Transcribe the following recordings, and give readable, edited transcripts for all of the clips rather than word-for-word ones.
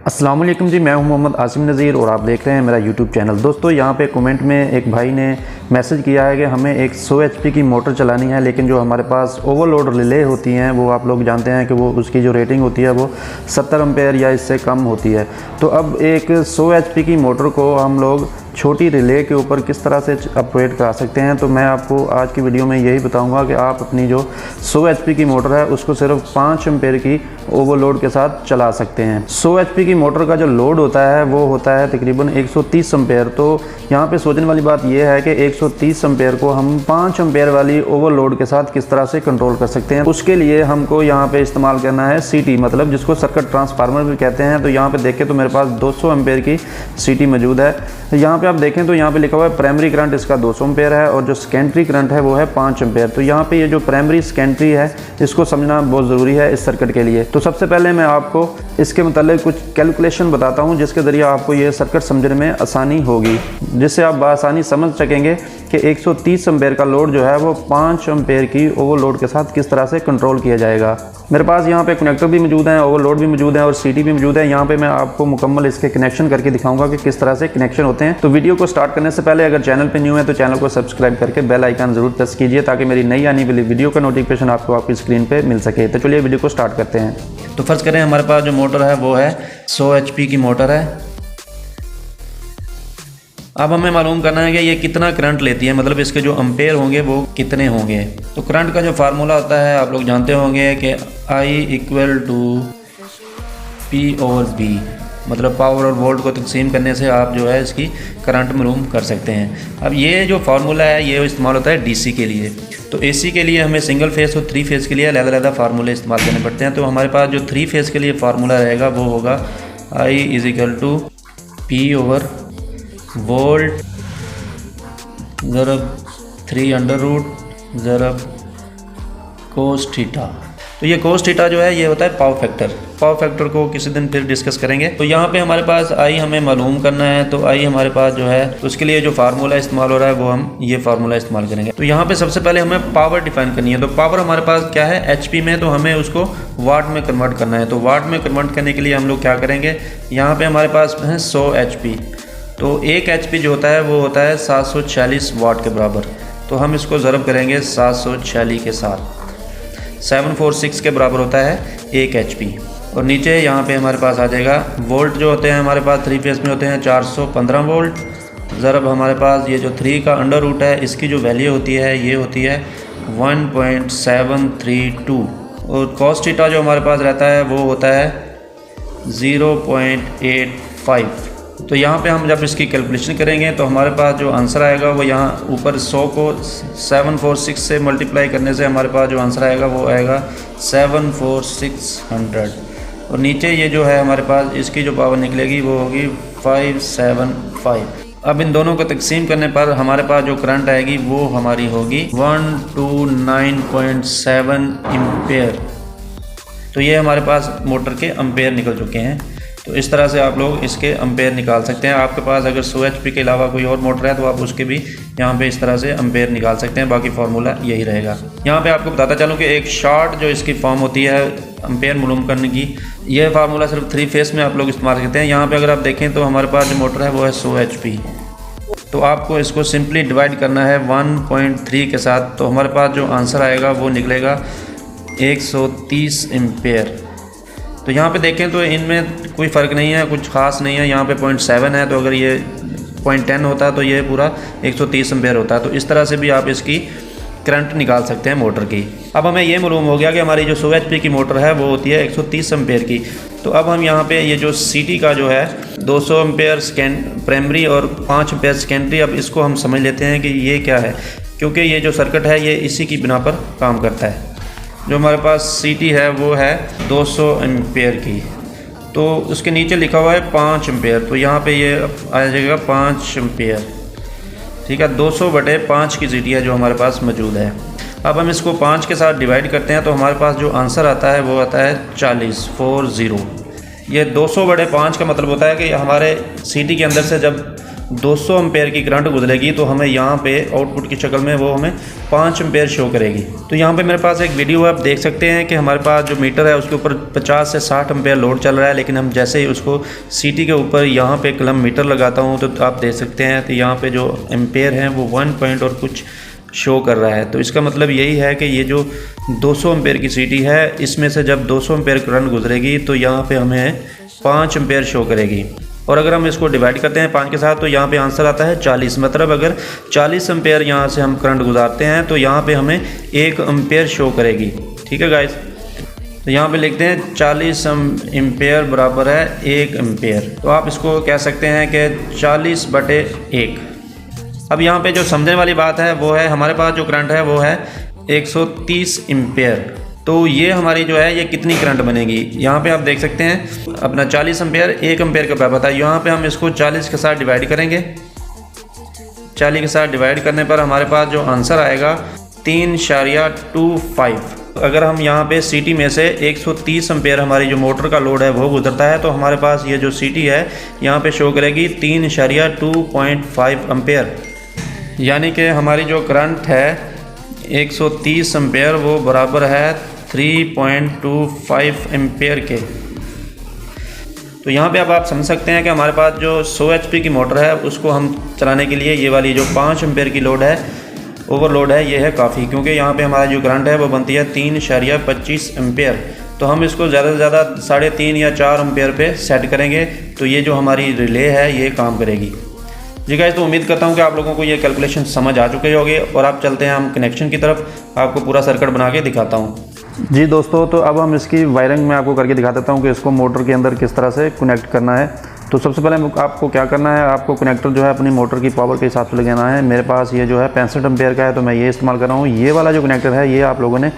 अस्सलाम वालेकुम जी, मैं हूं मोहम्मद आसिम नज़ीर और आप देख रहे हैं मेरा यूट्यूब चैनल। दोस्तों यहाँ पे कमेंट में एक भाई ने मैसेज किया है कि हमें एक 100 HP की मोटर चलानी है, लेकिन जो हमारे पास ओवरलोड रिले होती हैं वो आप लोग जानते हैं कि वो उसकी जो रेटिंग होती है वो 70 एम्पेयर या इससे कम होती है। तो अब एक 100 HP की मोटर को हम लोग छोटी रिले के ऊपर किस तरह से ऑपरेट करा सकते हैं, तो मैं आपको आज की वीडियो में यही बताऊंगा कि आप अपनी जो 100 HP की मोटर है उसको सिर्फ 5 एम्पेयर की ओवरलोड के साथ चला सकते हैं। 100 HP की मोटर का जो लोड होता है वो होता है तकरीबन 130 एम्पेयर। तो यहाँ पे सोचने वाली बात यह है कि 130 एम्पेयर को हम 5 एम्पेयर वाली ओवरलोड के साथ किस तरह से कंट्रोल कर सकते हैं। उसके लिए हमको यहाँ पे इस्तेमाल करना है CT, मतलब जिसको सर्किट ट्रांसफार्मर भी कहते हैं। तो यहाँ पे देखें तो मेरे पास 200 एम्पेयर की CT मौजूद है। यहाँ पे आप देखें तो यहाँ पे लिखा हुआ है प्राइमरी करंट इसका 200 एम्पेयर है और जो सेकेंडरी करंट है वो है 5 एम्पेयर। तो यहाँ पे ये जो प्राइमरी सेकेंडरी है इसको समझना बहुत ज़रूरी है इस सर्किट के लिए। तो सबसे पहले मैं आपको इसके मतलब कुछ कैलकुलेशन बताता हूँ जिसके ज़रिए आपको ये सर्किट समझने में आसानी होगी, जिससे आप बआसानी समझ सकेंगे कि 130 एम्पेयर का लोड जो है वो 5 एम्पेयर की ओवरलोड के साथ किस तरह से कंट्रोल किया जाएगा। मेरे पास यहाँ पे कनेक्टर भी मौजूद हैं, ओवरलोड भी मौजूद है और CT भी मौजूद है। यहाँ पे मैं आपको मुकम्मल इसके कनेक्शन करके दिखाऊंगा कि किस तरह से कनेक्शन होते हैं। तो वीडियो को स्टार्ट करने से पहले अगर चैनल पे न्यू है तो चैनल को सब्सक्राइब करके बेल आइकन जरूर प्रेस कीजिए ताकि मेरी नई आने वाली वीडियो का नोटिफिकेशन आपको आपकी स्क्रीन पर मिल सके। तो चलिए वीडियो को स्टार्ट करते हैं। तो फर्ज करें हमारे पास जो मोटर है वो है 100 HP की मोटर है। अब हमें मालूम करना है कि ये कितना करंट लेती है, मतलब इसके जो एम्पेयर होंगे वो कितने होंगे। तो करंट का जो फार्मूला होता है आप लोग जानते होंगे कि I = P/V, मतलब पावर और वोल्ट को तकसीम करने से आप जो है इसकी करंट मालूम कर सकते हैं। अब ये जो फार्मूला है ये इस्तेमाल होता है DC के लिए। तो AC के लिए हमें सिंगल फेस और 3 फेस के लिए अलग-अलग फार्मूले इस्तेमाल करने पड़ते हैं। तो हमारे पास जो 3 फेस के लिए फार्मूला रहेगा वो होगा I = P/वोल्ट ज़रब 3√, ज़रब cos थीटा। तो ये cos थीटा जो है ये होता है पावर फैक्टर। पावर फैक्टर को किसी दिन फिर डिस्कस करेंगे। तो यहाँ पे हमारे पास I हमें मालूम करना है। तो I हमारे पास जो है उसके लिए जो फार्मूला इस्तेमाल हो रहा है वो हम ये फार्मूला इस्तेमाल करेंगे। तो यहाँ पे सबसे पहले हमें पावर डिफाइन करनी है। तो पावर हमारे पास क्या है HP में, तो हमें उसको वाट में कन्वर्ट करना है। तो वाट में कन्वर्ट करने के लिए हम लोग क्या करेंगे, यहाँ पर हमारे पास है 100 HP। तो 1 HP जो होता है वो होता है 746 वाट के बराबर। तो हम इसको ज़रब करेंगे 746 के साथ, 746 के बराबर होता है 1 HP। और नीचे यहाँ पे हमारे पास आ जाएगा वोल्ट जो होते हैं हमारे पास 3 फेस में होते हैं 415 वोल्ट, ज़रब हमारे पास ये जो 3 का अंडर रूट है इसकी जो वैल्यू होती है ये होती है 1.732। और cos थीटा जो हमारे पास रहता है वो होता है 0.85। तो यहाँ पे हम जब इसकी कैलकुलेशन करेंगे तो हमारे पास जो आंसर आएगा वो यहाँ ऊपर 100 को 746 से मल्टीप्लाई करने से हमारे पास जो आंसर आएगा वो आएगा 74600। और नीचे ये जो है हमारे पास इसकी जो पावर निकलेगी वो होगी 575। अब इन दोनों को तकसीम करने पर हमारे पास जो करंट आएगी वो हमारी होगी 129.7 एम्पेयर। तो ये हमारे पास मोटर के एम्पेयर निकल चुके हैं। तो इस तरह से आप लोग इसके एम्पेयर निकाल सकते हैं। आपके पास अगर 100 HP के अलावा कोई और मोटर है तो आप उसके भी यहाँ पे इस तरह से एम्पेयर निकाल सकते हैं। बाकी फार्मूला यही रहेगा। यहाँ पे आपको बताता चलूँ कि एक शॉर्ट जो इसकी फॉर्म होती है एम्पेयर मालूम करने की, यह फार्मूला सिर्फ 3 फेस में आप लोग इस्तेमाल करते हैं। यहाँ पर अगर आप देखें तो हमारे पास जो मोटर है वो है 100 HP। तो आपको इसको सिंपली डिवाइड करना है 1.3 के साथ। तो हमारे पास जो आंसर आएगा वो निकलेगा 130 एम्पेयर। तो यहाँ पे देखें तो इनमें कोई फ़र्क नहीं है, कुछ ख़ास नहीं है। यहाँ पे 0.7 है, तो अगर ये 0.10 होता तो ये पूरा 130 एम्पेयर होता है। तो इस तरह से भी आप इसकी करंट निकाल सकते हैं मोटर की। अब हमें ये मालूम हो गया कि हमारी जो 100 HP की मोटर है वो होती है 130 एम्पेयर की। तो अब हम यहाँ पे ये जो CT का जो है 200 एम्पेयर प्राइमरी और 5 एम्पेयर सेकेंडरी, अब इसको हम समझ लेते हैं कि ये क्या है, क्योंकि ये जो सर्किट है ये इसी की बिना पर काम करता है। जो हमारे पास CT है वो है 200 एम्पेयर की। तो उसके नीचे लिखा हुआ है 5 एम्पेयर। तो यहाँ पे ये आ जाएगा 5 एम्पेयर, ठीक है। 200/5 की CT है जो हमारे पास मौजूद है। अब हम इसको 5 के साथ डिवाइड करते हैं तो हमारे पास जो आंसर आता है वो आता है 40। ये 200/5 का मतलब होता है कि हमारे CT के अंदर से जब 200 एम्पेयर की करंट गुजरेगी तो हमें यहाँ पे आउटपुट की शक्ल में वो हमें 5 एम्पेयर शो करेगी। तो यहाँ पे मेरे पास एक वीडियो आप देख सकते हैं कि हमारे पास जो मीटर है उसके ऊपर 50 से 60 एम्पेयर लोड चल रहा है, लेकिन हम जैसे ही उसको सीटी के ऊपर यहाँ पे कलम मीटर लगाता हूँ तो आप देख सकते हैं तो यहाँ पे जो एम्पेयर हैं वो 1 पॉइंट और कुछ शो कर रहा है। तो इसका मतलब यही है कि ये जो 200 एम्पेयर की सीटी है इसमें से जब 200 एम्पेयर करंट गुजरेगी तो यहाँ पे हमें 5 एम्पेयर शो करेगी। और अगर हम इसको डिवाइड करते हैं 5 के साथ तो यहाँ पे आंसर आता है 40। मतलब अगर 40 एम्पेयर यहाँ से हम करंट गुजारते हैं तो यहाँ पे हमें 1 एम्पेयर शो करेगी। ठीक है गाइस, तो यहाँ पे लिखते हैं 40 एम्पेयर बराबर है 1 एम्पेयर। तो आप इसको कह सकते हैं कि 40/1। अब यहाँ पे जो समझने वाली बात है वो है हमारे पास जो करंट है वो है 130 एम्पेयर। तो ये हमारी जो है ये कितनी करंट बनेगी, यहाँ पे आप देख सकते हैं अपना 40 एम्पेयर 1 एम्पेयर का पैप आता है। यहाँ पे हम इसको 40 के साथ डिवाइड करेंगे। 40 के साथ डिवाइड करने पर हमारे पास जो आंसर आएगा 3.25। अगर हम यहाँ पे सीटी में से 130 एम्पेयर हमारी जो मोटर का लोड है वो गुजरता है तो हमारे पास ये जो सीटी है यहाँ पे शो करेगी 3.25 एम्पेयर। यानी कि हमारी जो करंट है 130 एम्पेयर वो बराबर है 3.25 एम्पेयर के। तो यहाँ पे अब आप समझ सकते हैं कि हमारे पास जो 100 HP की मोटर है उसको हम चलाने के लिए ये वाली जो 5 एम्पेयर की लोड है ओवरलोड है ये है काफ़ी, क्योंकि यहाँ पे हमारा जो करंट है वो बनती है 3.25 एम्पेयर। तो हम इसको ज़्यादा से ज़्यादा 3.5 या 4 एम्पेयर पे सेट करेंगे तो ये जो हमारी रिले है ये काम करेगी। जी गाइस, तो उम्मीद करता हूँ कि आप लोगों को ये कैलकुलेशन समझ आ चुके होंगे और आप चलते हैं हम कनेक्शन की तरफ, आपको पूरा सर्किट बना के दिखाता हूँ। जी दोस्तों, तो अब हम इसकी वायरिंग में आपको करके दिखा देता हूँ कि इसको मोटर के अंदर किस तरह से कनेक्ट करना है। तो सबसे पहले आपको क्या करना है, आपको कनेक्टर जो है अपनी मोटर की पावर के हिसाब से लगाना है। मेरे पास ये जो है 65 एम्पेयर का है तो मैं ये इस्तेमाल कर रहा हूँ। ये वाला जो कनेक्टर है ये आप लोगों ने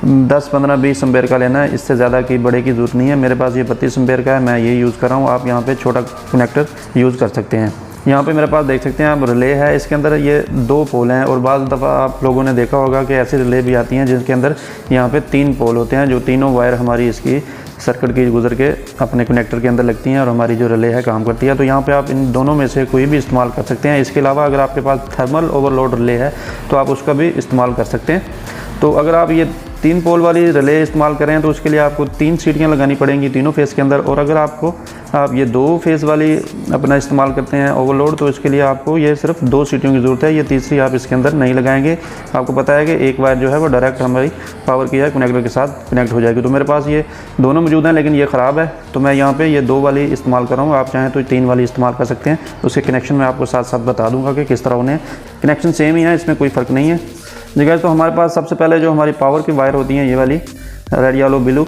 10, 15, 20 एम्पेयर का लेना है, इससे ज़्यादा की बड़े की ज़रूरत नहीं है। मेरे पास ये 32 एम्पेयर का है, मैं ये यूज़ कर रहा हूँ। आप यहाँ पे छोटा कनेक्टर यूज़ कर सकते हैं। यहाँ पे मेरे पास देख सकते हैं आप रिले है, इसके अंदर ये 2 पोल हैं और बाज़ दफ़ा आप लोगों ने देखा होगा कि ऐसी रिले भी आती हैं जिनके अंदर यहाँ पे 3 पोल होते हैं, जो तीनों वायर हमारी इसकी सर्किट की गुजर के अपने कनेक्टर के अंदर लगती हैं और हमारी जो रिले है काम करती है। तो यहाँ पे आप इन दोनों में से कोई भी इस्तेमाल कर सकते हैं। इसके अलावा अगर आपके पास थर्मल ओवरलोड रिले है तो आप उसका भी इस्तेमाल कर सकते हैं। तो अगर आप ये 3 पोल वाली रिले इस्तेमाल करें तो उसके लिए आपको 3 सीटियाँ लगानी पड़ेंगी तीनों फेज़ के अंदर। और अगर आप ये 2 फेज़ वाली अपना इस्तेमाल करते हैं ओवरलोड तो इसके लिए आपको ये सिर्फ 2 सीटियों की ज़रूरत है, ये तीसरी आप इसके अंदर नहीं लगाएंगे। आपको पता है कि एक वायर जो है वो डायरेक्ट हमारी पावर की है कनेक्टर के साथ कनेक्ट हो जाएगी। तो मेरे पास ये दोनों मौजूद हैं लेकिन ये ख़राब है तो मैं यहाँ पर ये 2 वाली इस्तेमाल कर रहा हूँ। आप चाहें तो 3 वाली इस्तेमाल कर सकते हैं। उसके कनेक्शन मैं आपको साथ साथ बता दूँगा कि किस तरह उन्हें, कनेक्शन सेम ही है, इसमें कोई फ़र्क नहीं है। देखिए, तो हमारे पास सबसे पहले जो हमारी पावर की वायर होती हैं ये वाली रेड येलो ब्लू,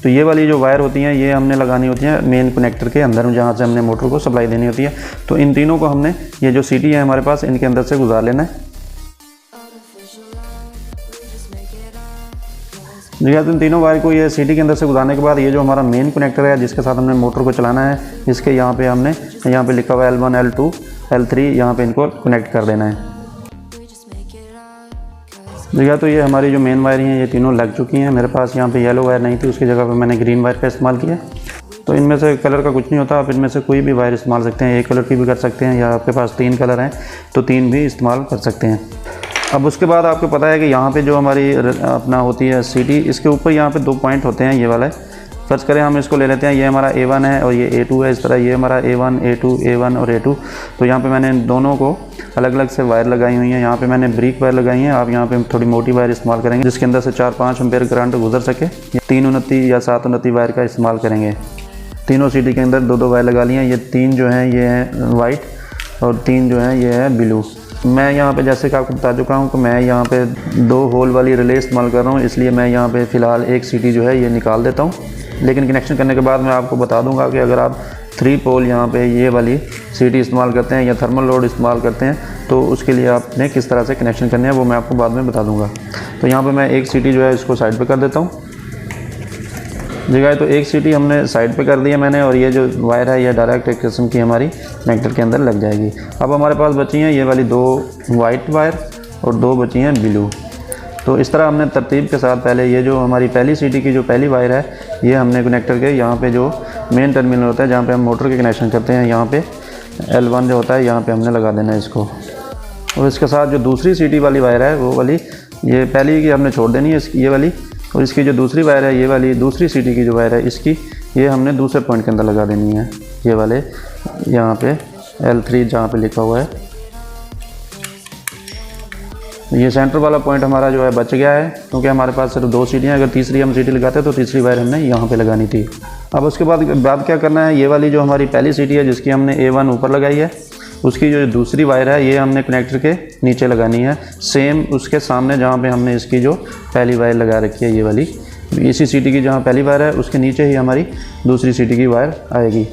तो ये वाली जो वायर होती हैं ये हमने लगानी होती हैं मेन कनेक्टर के अंदर जहाँ से हमने मोटर को सप्लाई देनी होती है। तो इन तीनों को हमने ये जो सीटी है हमारे पास इनके अंदर से गुजार लेना है। देखिए, तो इन तीनों वायर को ये सीटी के अंदर से गुजारने के बाद ये जो हमारा मेन कनेक्टर है जिसके साथ हमने मोटर को चलाना है, इसके यहाँ पे हमने यहाँ पे लिखा हुआ है L1, L2, L3, यहाँ पे इनको कनेक्ट कर देना है। देखिए, तो ये हमारी जो मेन वायर हैं ये तीनों लग चुकी हैं। मेरे पास यहाँ पे येलो वायर नहीं थी, उसकी जगह पे मैंने ग्रीन वायर का इस्तेमाल किया। तो इनमें से कलर का कुछ नहीं होता, आप इनमें से कोई भी वायर इस्तेमाल सकते हैं। एक कलर की भी कर सकते हैं या आपके पास 3 कलर हैं तो 3 भी इस्तेमाल कर सकते हैं। अब उसके बाद आपको पता है कि यहाँ पे जो हमारी अपना होती है सीटी, इसके ऊपर यहाँ पे 2 पॉइंट होते हैं, ये वाला फर्ज करें हम इसको ले लेते हैं। ये हमारा A1 है और ये A2 है। इस तरह ये हमारा A1, A2, A1 और A2। तो यहाँ पे मैंने दोनों को अलग अलग से वायर लगाई हुई हैं। यहाँ पे मैंने ब्रिक वायर लगाई हैं। आप यहाँ पे थोड़ी मोटी वायर इस्तेमाल करेंगे जिसके अंदर से 4-5 एम्पेयर करंट गुजर सके। 329 या 729 वायर का इस्तेमाल करेंगे। तीनों सीटी के अंदर 2-2 वायर लगा लिए हैं। ये 3 जो हैं ये हैं वाइट और 3 जो हैं ये है ब्लू। मैं यहाँ पे जैसे कि आपको बता चुका हूँ कि मैं यहाँ पे 2 होल वाली रिले इस्तेमाल कर रहा हूँ, इसलिए मैं यहाँ पे फ़िलहाल एक सीटी जो है ये निकाल देता हूँ। लेकिन कनेक्शन करने के बाद मैं आपको बता दूंगा कि अगर आप 3 पोल यहाँ पे ये वाली सीटी इस्तेमाल करते हैं या थर्मल लोड इस्तेमाल करते हैं तो उसके लिए आपने किस तरह से कनेक्शन करने हैं वो मैं आपको बाद में बता दूंगा। तो यहाँ पे मैं एक सीटी जो है इसको साइड पे कर देता हूँ। जगह तो एक सीटी हमने साइड पे कर दिया मैंने और ये जो वायर है ये डायरेक्ट एक किस्म की हमारी कनेक्टर के अंदर लग जाएगी। अब हमारे पास बची हैं ये वाली 2 वाइट वायर और 2 बची हैं ब्लू। तो इस तरह हमने तरतीब के साथ पहले ये जो हमारी पहली सीटी की जो पहली वायर है ये हमने कनेक्टर के यहाँ पे जो मेन टर्मिनल होता है जहाँ पे हम मोटर के कनेक्शन करते हैं यहाँ पे L1 जो होता है यहाँ पे हमने लगा देना है इसको। और इसके साथ जो दूसरी सीटी वाली वायर है वो वाली, ये पहली की हमने छोड़ देनी है इसकी, ये वाली। और इसकी जो दूसरी वायर है ये वाली, दूसरी सीटी की जो वायर है इसकी, ये हमने दूसरे पॉइंट के अंदर लगा देनी है, ये वाले यहाँ पे L3 जहाँ पे लिखा हुआ है। ये सेंटर वाला पॉइंट हमारा जो है बच गया है, क्योंकि हमारे पास सिर्फ 2 सीटियाँ, अगर तीसरी हम सीटी लगाते तो तीसरी वायर हमने यहाँ पे लगानी थी। अब उसके बाद क्या करना है, ये वाली जो हमारी पहली सीटी है जिसकी हमने A1 ऊपर लगाई है, उसकी जो दूसरी वायर है ये हमने कनेक्टर के नीचे लगानी है, सेम उसके सामने जहाँ पे हमने इसकी जो पहली वायर लगा रखी है, ये वाली इसी सीटी की जहाँ पहली वायर है उसके नीचे ही हमारी दूसरी सीटी की वायर आएगी।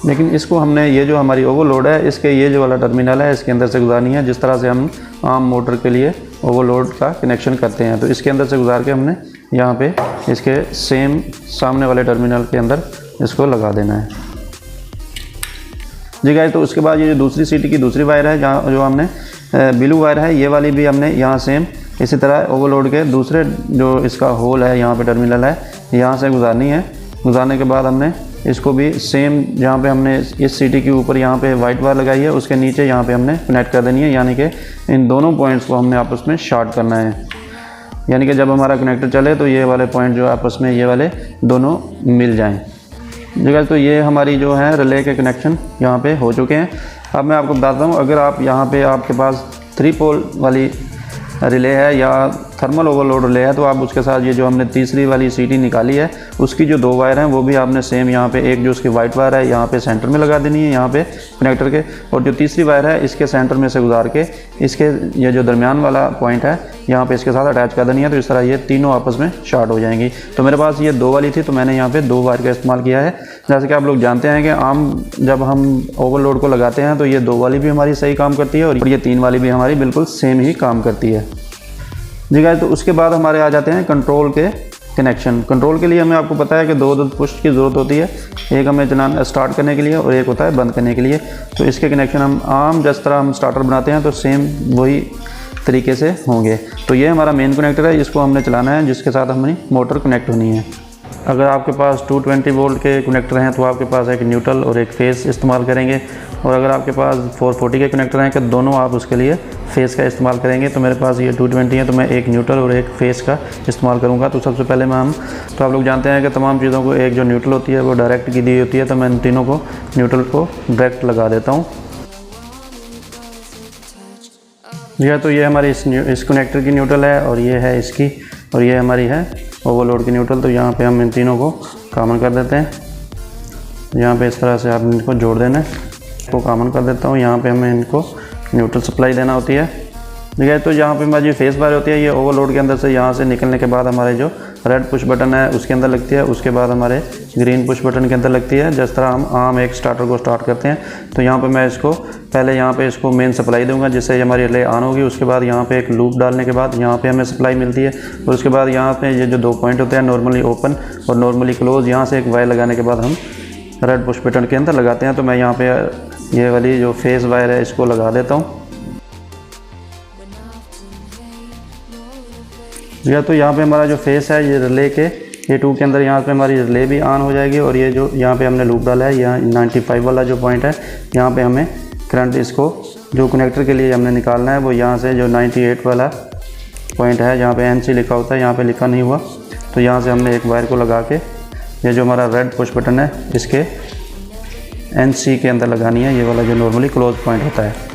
लेकिन इसको हमने, ये जो हमारी ओवरलोड है इसके ये जो वाला टर्मिनल है इसके अंदर से गुजारनी है, जिस तरह से हम आम मोटर के लिए ओवरलोड का कनेक्शन करते हैं। तो इसके अंदर से गुजार के हमने यहाँ पे इसके सेम सामने वाले टर्मिनल के अंदर इसको लगा देना है जी गाइस। तो उसके बाद ये जो दूसरी सीटी की दूसरी वायर है, जहाँ जो हमने ब्लू वायर है, ये वाली भी हमने यहाँ सेम इसी तरह ओवरलोड के दूसरे जो इसका होल है, यहाँ पे टर्मिनल है, यहाँ से गुजारनी है। गुजारने के बाद हमने इसको भी सेम जहाँ पे हमने इस सीटी के ऊपर यहाँ पे वाइट वायर लगाई है उसके नीचे यहाँ पे हमने कनेक्ट कर देनी है, यानी कि इन दोनों पॉइंट्स को हमने आपस में शॉर्ट करना है। यानी कि जब हमारा कनेक्टर चले तो ये वाले पॉइंट जो आपस में ये वाले दोनों मिल जाएँ। जी तो ये हमारी जो है रिले के कनेक्शन यहाँ पे हो चुके हैं। अब मैं आपको बताता हूँ, अगर आप यहाँ पे आपके पास 3 पोल वाली रिले है या थर्मल ओवरलोड रिले है, तो आप उसके साथ ये जो हमने तीसरी वाली सीटी निकाली है उसकी जो 2 वायर हैं वो भी आपने सेम यहाँ पे, एक जो उसकी वाइट वायर है यहाँ पे सेंटर में लगा देनी है यहाँ पे कनेक्टर के, और जो तीसरी वायर है इसके सेंटर में से गुजार के इसके ये जो दरमियान वाला पॉइंट है यहाँ पे इसके साथ अटैच कर देनी है। तो इस तरह ये तीनों आपस में शॉर्ट हो जाएंगी। तो मेरे पास ये 2 वाली थी तो मैंने यहाँ पे 2 वायर का इस्तेमाल किया है। जैसे कि आप लोग जानते हैं कि आम जब हम ओवरलोड को लगाते हैं तो ये 2 वाली भी हमारी सही काम करती है और ये 3 वाली भी हमारी बिल्कुल सेम ही काम करती है जी गाइस। तो उसके बाद हमारे आ जाते हैं कंट्रोल के कनेक्शन। कंट्रोल के लिए हमें, आपको पता है कि 2 पुश की ज़रूरत होती है, एक हमें चलाना स्टार्ट करने के लिए और एक होता है बंद करने के लिए। तो इसके कनेक्शन हम आम जिस तरह हम स्टार्टर बनाते हैं तो सेम वही तरीके से होंगे। तो ये हमारा मेन कनेक्टर है, इसको हमने चलाना है, जिसके साथ हमारी मोटर कनेक्ट होनी है। अगर आपके पास 220 वोल्ट के कनेक्टर हैं तो आपके पास एक न्यूट्रल और एक फेस इस्तेमाल करेंगे, और अगर आपके पास 440 के कनेक्टर हैं कि दोनों आप उसके लिए फेस का इस्तेमाल करेंगे। तो मेरे पास ये 220 है तो मैं एक न्यूट्रल और एक फेस का इस्तेमाल करूंगा। तो सबसे पहले तो आप लोग जानते हैं कि तमाम चीज़ों को एक जो न्यूट्रल होती है वो डायरेक्ट की दी होती है, तो मैं इन तीनों को न्यूट्रल को डायरेक्ट लगा देता हूँ जी। तो ये हमारी इस कनेक्टर की न्यूट्रल है और ये है इसकी, और ये हमारी है ओवरलोड की न्यूट्रल। तो यहाँ पे हम इन तीनों को कॉमन कर देते हैं। यहाँ पे इस तरह से आप इनको जोड़ देना है, इसको कॉमन कर देता हूँ। यहाँ पे हमें इनको न्यूट्रल सप्लाई देना होती है ठीक है। तो यहाँ पे हमारी जो फेस वायर होती है ये ओवरलोड के अंदर से यहाँ से निकलने के बाद हमारे जो रेड पुश बटन है उसके अंदर लगती है, उसके बाद हमारे ग्रीन पुश बटन के अंदर लगती है। जिस तरह हम आम एक स्टार्टर को स्टार्ट करते हैं, तो यहाँ पे मैं इसको पहले यहाँ पे इसको मेन सप्लाई दूंगा जिससे हमारी रिले ऑन होगी। उसके बाद यहाँ पे एक लूप डालने के बाद यहाँ पे हमें सप्लाई मिलती है, और उसके बाद यहाँ पे ये जो 2 पॉइंट होते हैं नॉर्मली ओपन और नॉर्मली क्लोज, यहाँ से एक वायर लगाने के बाद हम रेड पुश बटन के अंदर लगाते हैं। तो मैं यहाँ पे ये वाली जो फेस वायर है इसको लगा देता हूँ या। तो यहाँ पे हमारा जो फेस है ये रिले के ये 2 के अंदर यहाँ पे हमारी रिले भी ऑन हो जाएगी, और ये जो यहाँ पे हमने लूप डाला है यहाँ 95 वाला जो पॉइंट है यहाँ पे हमें करंट इसको जो कनेक्टर के लिए हमने निकालना है वो यहाँ से जो 98 वाला पॉइंट है जहाँ पे NC लिखा होता है, यहाँ पे लिखा नहीं हुआ, तो यहाँ से हमने एक वायर को लगा के ये जो हमारा रेड पुश बटन है इसके NC के अंदर लगानी है, ये वाला जो नॉर्मली क्लोज पॉइंट होता है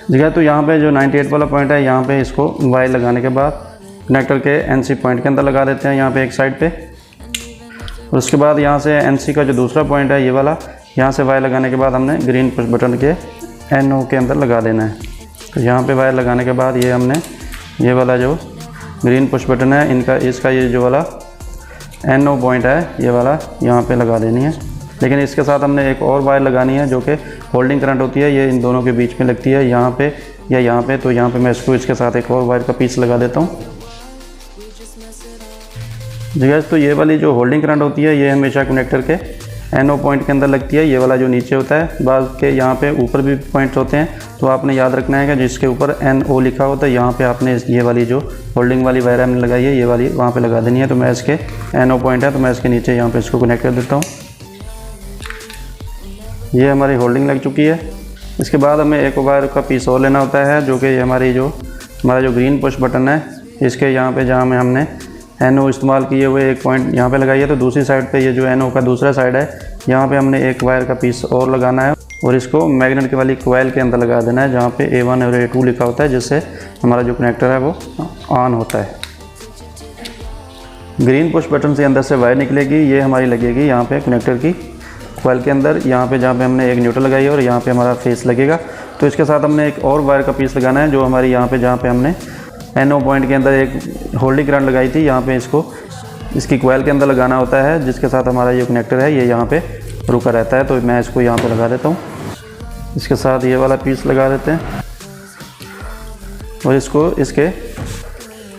जगह। तो यहाँ पे जो 98 वाला पॉइंट है यहाँ पे इसको वायर लगाने के बाद कनेक्टर के NC पॉइंट के अंदर लगा देते हैं यहाँ पे एक साइड पे, और उसके बाद यहाँ से NC का जो दूसरा पॉइंट है ये वाला, यहाँ से वायर लगाने के बाद हमने ग्रीन पुश बटन के NO के अंदर लगा देना है। तो यहाँ पे वायर लगाने के बाद ये हमने ये वाला जो ग्रीन पुश बटन है इसका ये जो वाला NO पॉइंट है ये वाला यहाँ पे लगा देनी है। लेकिन इसके साथ हमने एक और वायर लगानी है जो कि होल्डिंग करंट होती है, ये इन दोनों के बीच में लगती है यहाँ पे या यहाँ पे। तो यहाँ पे मैं इसके साथ एक और वायर का पीस लगा देता हूँ जी गाइस। तो ये वाली जो होल्डिंग करंट होती है ये हमेशा कनेक्टर के NO पॉइंट के अंदर लगती है, ये वाला जो नीचे होता है। बाद के यहाँ पे ऊपर भी पॉइंट्स होते हैं, तो आपने याद रखना है कि जिसके ऊपर NO लिखा होता है यहाँ पे आपने ये वाली जो होल्डिंग वाली वायर हमने लगाई है ये वाली वहाँ पे लगा देनी है। तो मैं इसके NO पॉइंट है तो मैं इसके नीचे यहाँ पे इसको कनेक्ट कर देता हूँ ये हमारी होल्डिंग लग चुकी है। इसके बाद हमें एक वायर का पीस और लेना होता है, जो कि हमारा जो ग्रीन पुश बटन है, इसके यहाँ पे जहाँ में हमने NO इस्तेमाल किए हुए एक पॉइंट यहाँ पे लगाई है, तो दूसरी साइड पे ये जो NO का दूसरा साइड है, यहाँ पे हमने एक वायर का पीस और लगाना है और इसको मैग्नेट के वाली कोयल के अंदर लगा देना है, जहाँ पे A1 और A2 लिखा होता है, जिससे हमारा जो कनेक्टर है वो ऑन होता है। ग्रीन पुश बटन से अंदर से वायर निकलेगी, ये हमारी लगेगी यहाँ पे कनेक्टर की कोयल के अंदर, यहाँ पे जहाँ पे हमने एक न्यूट्रल लगाई है और यहाँ पे हमारा फेस लगेगा। तो इसके साथ हमने एक और वायर का पीस लगाना है, जो हमारी यहाँ पे जहाँ पे हमने NO पॉइंट के अंदर एक होल्डिंग करंट लगाई थी, यहाँ पे इसको इसकी कोयल के अंदर लगाना होता है, जिसके साथ हमारा ये कनेक्टर है ये यहाँ पे रुका रहता है। तो मैं इसको यहाँ पे लगा देता हूँ, इसके साथ ये वाला पीस लगा देते हैं और इसको इसके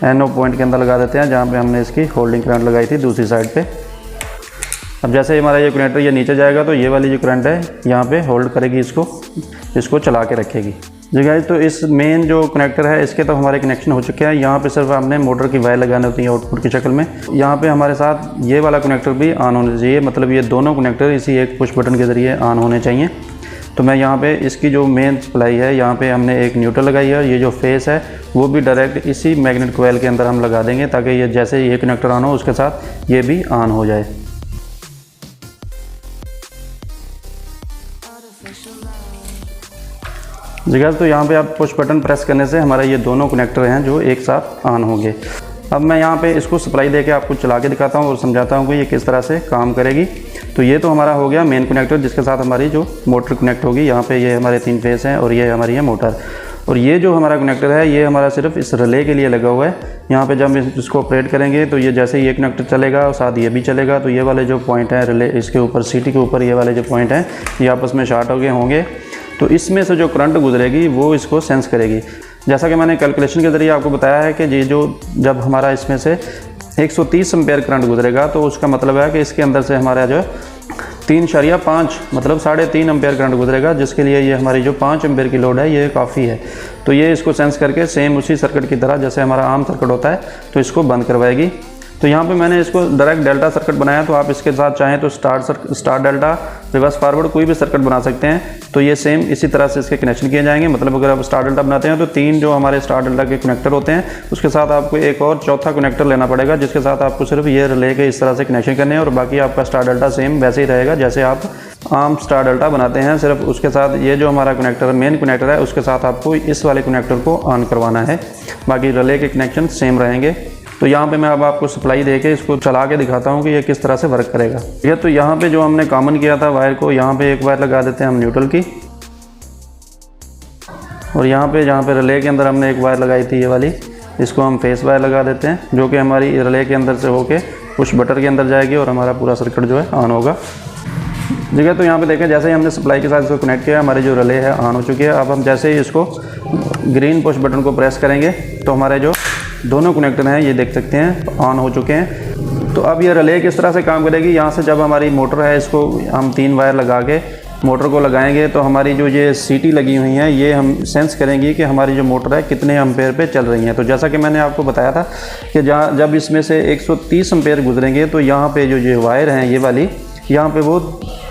NO पॉइंट के अंदर लगा देते हैं, जहाँ पे हमने इसकी होल्डिंग करंट लगाई थी दूसरी साइड पे। अब जैसे ही हमारा ये कनेक्टर ये नीचे जाएगा, तो ये वाली जो करंट है यहाँ पे होल्ड करेगी, इसको चला के रखेगी। जी गाइस, तो इस मेन जो कनेक्टर है इसके तो हमारे कनेक्शन हो चुके हैं। यहाँ पे सिर्फ हमने मोटर की वायर लगानी होती है आउटपुट की शक्ल में। यहाँ पे हमारे साथ ये वाला कनेक्टर भी ऑन होना चाहिए, मतलब ये दोनों कनेक्टर इसी एक पुश बटन के ज़रिए ऑन होने चाहिए। तो मैं यहाँ पे इसकी जो मेन सप्लाई है, यहाँ पे हमने एक न्यूट्रल लगाई है और ये जो फेस है वो भी डायरेक्ट इसी मैग्नेट कोयल के अंदर हम लगा देंगे, ताकि ये जैसे ये कनेक्टर ऑन हो उसके साथ ये भी ऑन हो जाए। जी गाइस, तो यहाँ पे आप पुश बटन प्रेस करने से हमारा ये दोनों कनेक्टर हैं जो एक साथ ऑन होंगे। अब मैं यहाँ पे इसको सप्लाई देके आपको चला के दिखाता हूँ और समझाता हूँ कि ये किस तरह से काम करेगी। तो ये तो हमारा हो गया मेन कनेक्टर, जिसके साथ हमारी जो मोटर कनेक्ट होगी। यहाँ पे ये हमारे 3 फेस हैं और ये हमारी है मोटर। और ये जो हमारा कनेक्टर है ये हमारा सिर्फ इस रिले के लिए लगा हुआ है। यहाँ पे जब इसको ऑपरेट करेंगे तो ये जैसे ये कनेक्टर चलेगा और साथ ये भी चलेगा, तो ये वाले जो पॉइंट हैं रिले इसके ऊपर सीटी के ऊपर, ये वाले जो पॉइंट हैं ये आपस में शॉर्ट हो गए होंगे, तो इसमें से जो करंट गुजरेगी वो इसको सेंस करेगी। जैसा कि मैंने कैलकुलेशन के ज़रिए आपको बताया है कि ये जो जब हमारा इसमें से 130 एम्पेयर करंट गुजरेगा, तो उसका मतलब है कि इसके अंदर से हमारा जो 3.5 मतलब 3.5 एम्पेयर करंट गुजरेगा, जिसके लिए ये हमारी जो 5 एम्पेयर की लोड है ये काफ़ी है। तो ये इसको सेंस करके सेम उसी सर्किट की तरह जैसे हमारा आम सर्किट होता है तो इसको बंद करवाएगी। तो यहाँ पे मैंने इसको डायरेक्ट डेल्टा सर्किट बनाया, तो आप इसके साथ चाहें तो स्टार डेल्टा, रिवर्स फॉरवर्ड कोई भी सर्किट बना सकते हैं। तो ये सेम इसी तरह से इसके कनेक्शन किए जाएंगे। मतलब अगर आप स्टार डेल्टा बनाते हैं तो 3 जो हमारे स्टार डेल्टा के कनेक्टर होते हैं, उसके साथ आपको एक और चौथा कनेक्टर लेना पड़ेगा, जिसके साथ आपको सिर्फ ये रिले के इस तरह से कनेक्शन करने हैं और बाकी आपका स्टार डेल्टा सेम वैसे ही रहेगा जैसे आप आम स्टार डेल्टा बनाते हैं। सिर्फ उसके साथ ये जो हमारा कनेक्टर मेन कनेक्टर है उसके साथ आपको इस वाले कनेक्टर को ऑन करवाना है, बाकी रिले के कनेक्शन सेम रहेंगे। तो यहाँ पे मैं अब आपको सप्लाई देके इसको चला के दिखाता हूँ कि ये किस तरह से वर्क करेगा। ठीक है, तो यहाँ पे जो हमने कॉमन किया था वायर को, यहाँ पे एक वायर लगा देते हैं हम न्यूट्रल की, और यहाँ पे जहाँ पे रिले के अंदर हमने एक वायर लगाई थी ये वाली, इसको हम फेस वायर लगा देते हैं, जो कि हमारी रिले के अंदर से होके पुश बटन के अंदर जाएगी और हमारा पूरा सर्किट जो है ऑन होगा। ठीक है, तो यहाँ पे देखें जैसे ही हमने सप्लाई के साथ इसको कनेक्ट किया, हमारी जो रिले है ऑन हो चुकी है। अब हम जैसे ही इसको ग्रीन पुश बटन को प्रेस करेंगे तो हमारे जो दोनों कनेक्टर हैं ये देख सकते हैं ऑन हो चुके हैं। तो अब ये रिले किस तरह से काम करेगी, यहाँ से जब हमारी मोटर है इसको हम 3 वायर लगा के मोटर को लगाएंगे, तो हमारी जो ये सीटी लगी हुई हैं ये हम सेंस करेंगी कि हमारी जो मोटर है कितने एम्पेयर पे चल रही है। तो जैसा कि मैंने आपको बताया था कि जब इसमें से 130 एम्पेयर गुजरेंगे तो यहाँ पे जो ये वायर हैं ये वाली, यहाँ पे वो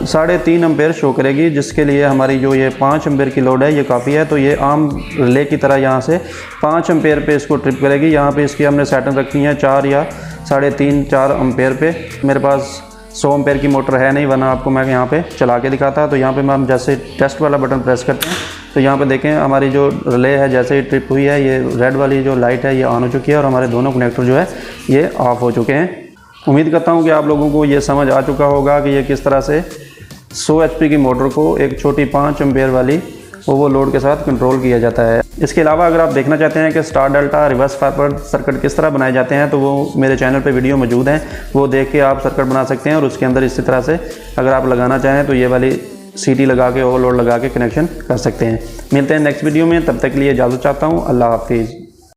3.5 एम्पेयर शो करेगी, जिसके लिए हमारी जो ये 5 एम्पेयर की लोड है ये काफ़ी है। तो ये आम रिले की तरह यहाँ से 5 एम्पेयर पे इसको ट्रिप करेगी। यहाँ पे इसकी हमने सेटिंग रखी है 4 या 3.5-4 एम्पेयर पे। मेरे पास 100 एम्पेयर की मोटर है नहीं, वरना आपको मैं यहाँ पे चला के दिखाता। तो यहाँ पे हम जैसे टेस्ट वाला बटन प्रेस करते हैं तो यहाँ पे देखें हमारी जो रिले है जैसे ही ट्रिप हुई है, ये रेड वाली जो लाइट है ये ऑन हो चुकी है और हमारे दोनों कनेक्टर जो है ये ऑफ हो चुके हैं। उम्मीद करता हूँ कि आप लोगों को ये समझ आ चुका होगा कि ये किस तरह से 100 HP की मोटर को एक छोटी 5 एम्पेयर वाली ओवरलोड के साथ कंट्रोल किया जाता है। इसके अलावा अगर आप देखना चाहते हैं कि star delta reverse forward circuit किस तरह बनाए जाते हैं, तो वो मेरे चैनल पे वीडियो मौजूद हैं, वो देख के आप सर्किट बना सकते हैं। और उसके अंदर इसी तरह से अगर आप लगाना चाहें तो ये वाली सीटी लगा के ओवरलोड लगा के कनेक्शन कर सकते हैं। मिलते हैं नेक्स्ट वीडियो में, तब तक के लिए इजाज़त चाहता हूँ। अल्लाह हाफिज़।